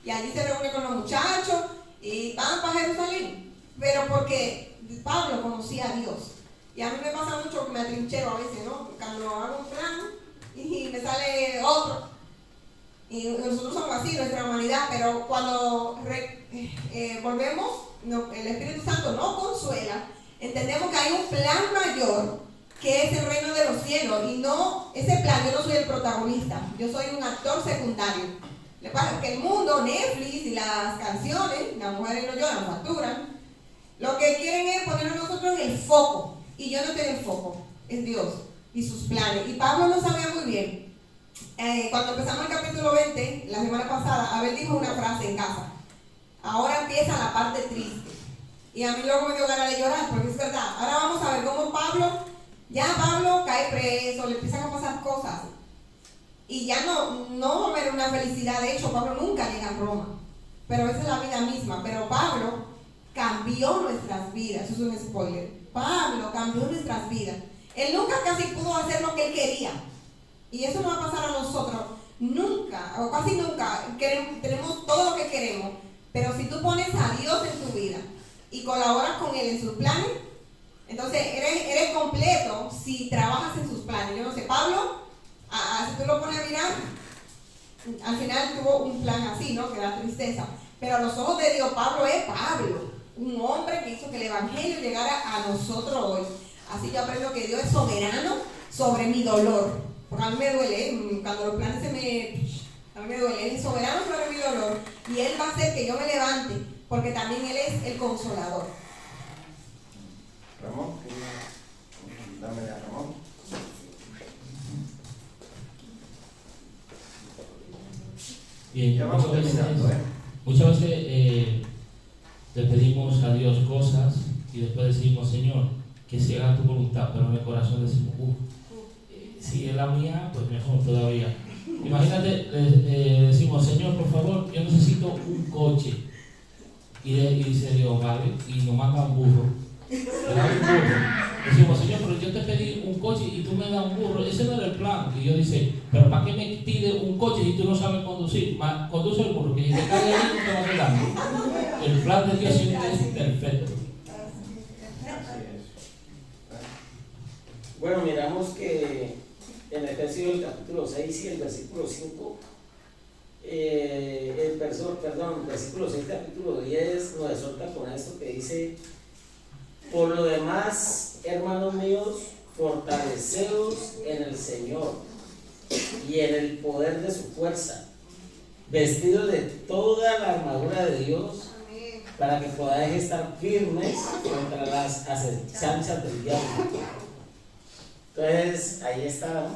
Y allí se reúne con los muchachos y van para Jerusalén. Pero porque Pablo conocía a Dios. Y a mí me pasa mucho que me atrinchero a veces, ¿no? Cuando hago un plan y me sale otro. Y nosotros somos así, nuestra humanidad, pero cuando volvemos, el Espíritu Santo nos consuela, entendemos que hay un plan mayor que es el reino de los cielos, y no, ese plan, yo no soy el protagonista, yo soy un actor secundario. Le pasa que el mundo, Netflix y las canciones, las mujeres no lloran, facturan, lo que quieren es poner a nosotros en el foco, y yo no estoy en el foco, es Dios y sus planes. Y Pablo lo sabía muy bien. Cuando empezamos el capítulo 20, la semana pasada, Abel dijo una frase en casa: ahora empieza la parte triste. Y a mí luego me dio ganas de llorar, porque es verdad. Ahora vamos a ver cómo Pablo cae preso, le empiezan a pasar cosas. Y ya no va a haber una felicidad. De hecho, Pablo nunca llega a Roma. Pero esa es la vida misma. Pero Pablo cambió nuestras vidas. Eso es un spoiler. Pablo cambió nuestras vidas. Él nunca casi pudo hacer lo que él quería. Y eso no va a pasar a nosotros. Nunca, o casi nunca, tenemos todo lo que queremos. Pero si tú pones a Dios en tu vida y colaboras con Él en sus planes, entonces eres completo si trabajas en sus planes. Yo no sé, Pablo, si tú lo pones a mirar, al final tuvo un plan así, ¿no? Que da tristeza. Pero a los ojos de Dios, Pablo es Pablo, un hombre que hizo que el Evangelio llegara a nosotros hoy. Así yo aprendo que Dios es soberano sobre mi dolor. Porque a mí me duele, cuando los planes a mí me duele. Él es soberano sobre mi dolor y Él va a hacer que yo me levante, porque también Él es el consolador. Ramón, dame a Ramón. Bien, Ya vamos terminando, muchas veces le pedimos a Dios cosas y después decimos, Señor, que se haga tu voluntad, pero en el corazón decimos, si es la mía, pues mejor todavía. Imagínate, decimos, Señor, por favor, yo necesito un coche. Y dice Dios, vale, y nos manda un burro. ¿Me da un burro? Decimos, Señor, pero yo te pedí un coche y tú me das un burro. Ese no era el plan. Y yo dice, pero ¿para qué me pide un coche si tú no sabes conducir? Conduce el burro, que si te cae ahí no te va a quedar. El plan de Dios siempre es perfecto. Bueno, miramos que en Efesios el capítulo 6 y el versículo 5, versículo 6, capítulo 10, nos exhorta con esto que dice: por lo demás, hermanos míos, fortaleceos en el Señor y en el poder de su fuerza, vestidos de toda la armadura de Dios, para que podáis estar firmes contra las acechanzas del diablo. Entonces, ahí está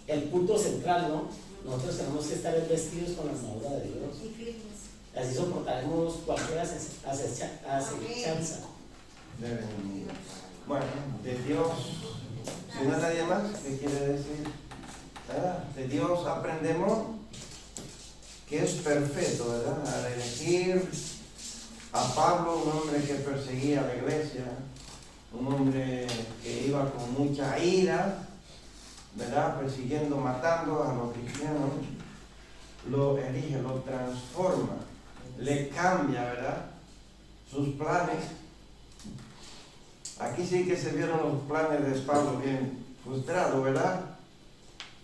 el punto central, ¿no? Nosotros tenemos que estar vestidos con la armadura de Dios. Así soportaremos cualquier acechanza. Bueno, de Dios, si no hay nadie más, ¿qué quiere decir? De Dios aprendemos que es perfecto, ¿verdad? Al elegir a Pablo, un hombre que perseguía a la iglesia, un hombre que iba con mucha ira, ¿verdad? Persiguiendo, matando a los cristianos, lo elige, lo transforma, le cambia, ¿verdad? Sus planes. Aquí sí que se vieron los planes de Pablo bien frustrados, ¿verdad?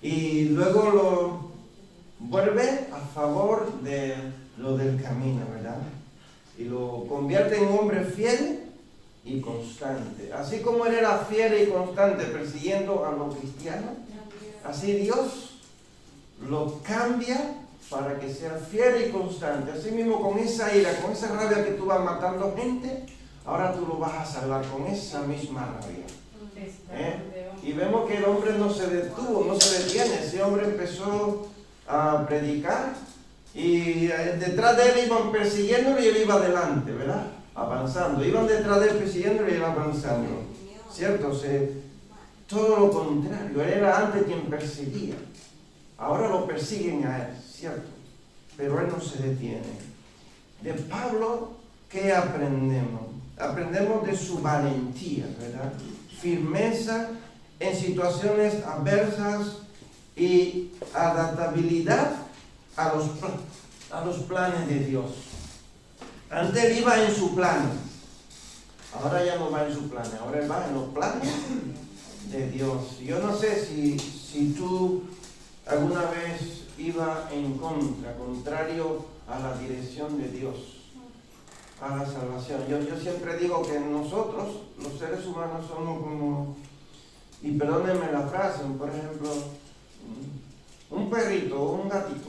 Y luego lo vuelve a favor de lo del camino, ¿verdad? Y lo convierte en un hombre fiel y constante. Así como él era fiel y constante persiguiendo a los cristianos, así Dios lo cambia para que sea fiel y constante. Así mismo, con esa ira, con esa rabia que tú vas matando gente, ahora tú lo vas a salvar con esa misma rabia. Y vemos que el hombre no se detuvo, no se detiene. Ese hombre empezó a predicar y detrás de él iban persiguiéndolo y él iba adelante, ¿verdad? Avanzando. Iban detrás de él persiguiéndolo y él avanzando. ¿Cierto? Todo lo contrario. Él era antes quien perseguía. Ahora lo persiguen a él, ¿cierto? Pero él no se detiene. De Pablo, ¿qué aprendemos? Aprendemos de su valentía, ¿verdad? Firmeza en situaciones adversas y adaptabilidad a los planes de Dios. Antes él iba en su plan, ahora ya no va en su plan, ahora él va en los planes de Dios. Yo no sé si tú alguna vez iba en contra, contrario a la dirección de Dios, a la salvación. Yo siempre digo que nosotros, los seres humanos, somos como, y perdónenme la frase, por ejemplo, un perrito o un gatito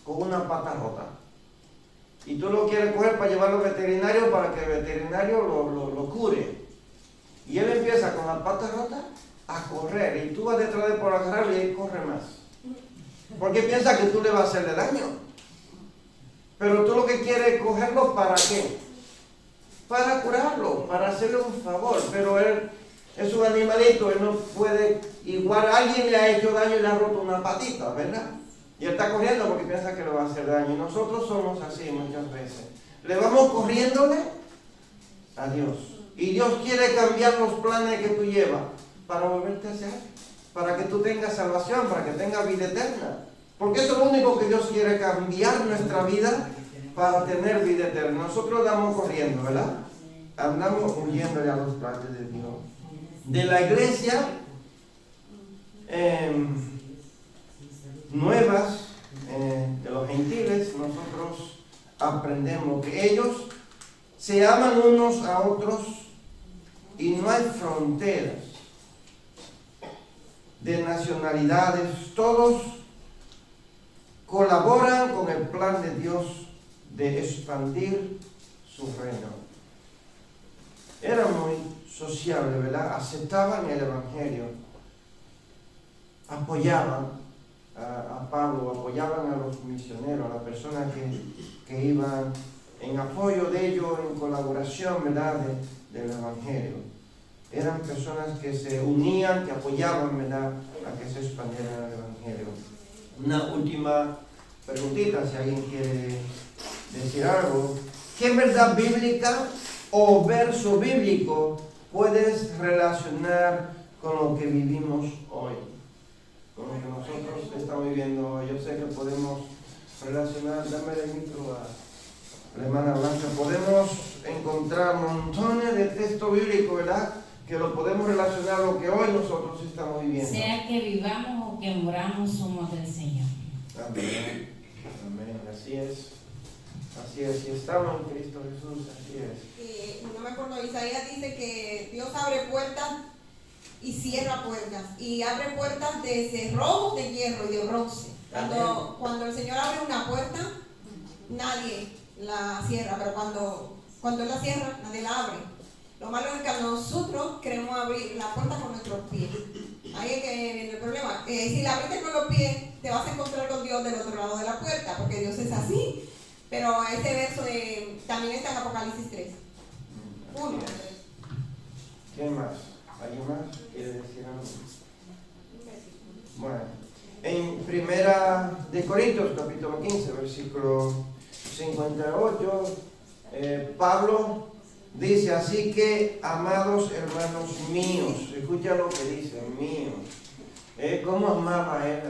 con una pata rota. Y tú lo quieres coger para llevarlo al veterinario para que el veterinario lo cure. Y él empieza con la pata rota a correr. Y tú vas detrás de él por agarrarlo y él corre más. Porque piensa que tú le vas a hacerle daño. Pero tú lo que quieres es cogerlo ¿para qué? Para curarlo, para hacerle un favor. Pero él es un animalito, él no puede, igual alguien le ha hecho daño y le ha roto una patita, ¿verdad? Y él está corriendo porque piensa que le va a hacer daño. Y nosotros somos así muchas veces. Le vamos corriéndole a Dios. Y Dios quiere cambiar los planes que tú llevas para volverte a hacer, para que tú tengas salvación, para que tengas vida eterna. Porque eso es lo único que Dios quiere, cambiar nuestra vida para tener vida eterna. Nosotros andamos corriendo, ¿verdad? Andamos huyéndole a los planes de Dios. De la iglesia nuevas, de los gentiles, nosotros aprendemos que ellos se aman unos a otros y no hay fronteras de nacionalidades. Todos colaboran con el plan de Dios de expandir su reino. Eran muy sociables, ¿verdad? Aceptaban el evangelio, apoyaban a Pablo, apoyaban a los misioneros, a las personas que iban en apoyo de ellos, en colaboración, ¿verdad?, del evangelio. Eran personas que se unían, que apoyaban, ¿verdad?, a que se expandiera el evangelio. Una última preguntita, si alguien quiere decir algo. ¿Qué verdad bíblica o verso bíblico puedes relacionar con lo que vivimos hoy? Con lo que nosotros estamos viviendo hoy. Yo sé que podemos relacionar, dame el micro a la hermana Blanca, podemos encontrar montones de textos bíblicos, ¿verdad?, que lo podemos relacionar a lo que hoy nosotros estamos viviendo. Sea que vivamos o que moramos, somos del Señor. Amén. Amén. Así es. Así es. Si estamos en Cristo Jesús, así es. No me acuerdo, Isaías dice que Dios abre puertas y cierra puertas. Y abre puertas de cerrojos de hierro y de bronce. Cuando el Señor abre una puerta, nadie la cierra. Pero cuando Él la cierra, nadie la abre. Lo malo es que nosotros queremos abrir la puerta con nuestros pies. Ahí es que viene el problema. Si la abriste con los pies, te vas a encontrar con Dios del otro lado de la puerta, porque Dios es así. Pero este verso también está en Apocalipsis 3. 1. ¿Quién más? ¿Alguien más quiere decir algo? Bueno, En Primera de Corintios, capítulo 15, versículo 58, Pablo dice, así que, amados hermanos míos, escucha lo que dice, míos. ¿Cómo amaba él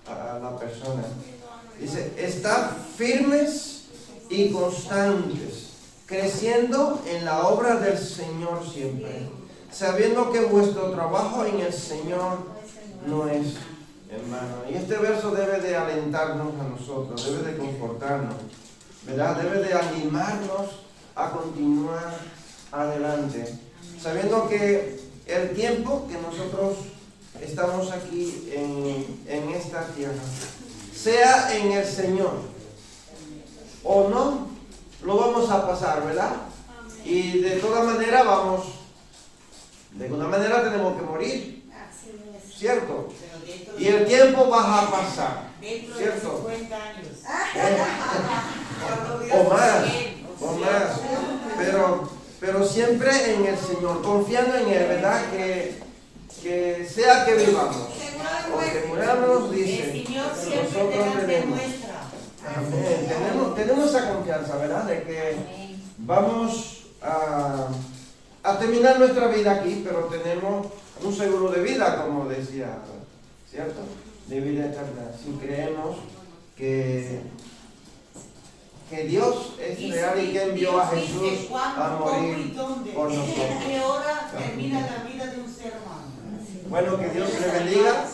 a la persona? Dice, estad firmes y constantes, creciendo en la obra del Señor siempre, sabiendo que vuestro trabajo en el Señor no es en vano. Y este verso debe de alentarnos a nosotros, debe de confortarnos, ¿verdad? Debe de animarnos a continuar adelante, sabiendo que el tiempo que nosotros estamos aquí en esta tierra, sea en el Señor o no, lo vamos a pasar, ¿verdad? Y de toda manera de alguna manera tenemos que morir, ¿cierto? Y el tiempo va a pasar, ¿cierto? 50 años. O más, pero siempre en el Señor, confiando en Él, ¿verdad? Que sea que vivamos o que muramos, dice, El Señor que siempre nosotros te tenemos. demuestra. Amén. Tenemos esa confianza, ¿verdad? De que vamos a terminar nuestra vida aquí, pero tenemos un seguro de vida, como decía, ¿cierto? De vida eterna. Si creemos que Dios es real y que envió a Jesús a morir por nosotros. ¿En qué hora termina la vida de un ser humano? Bueno, que Dios le bendiga.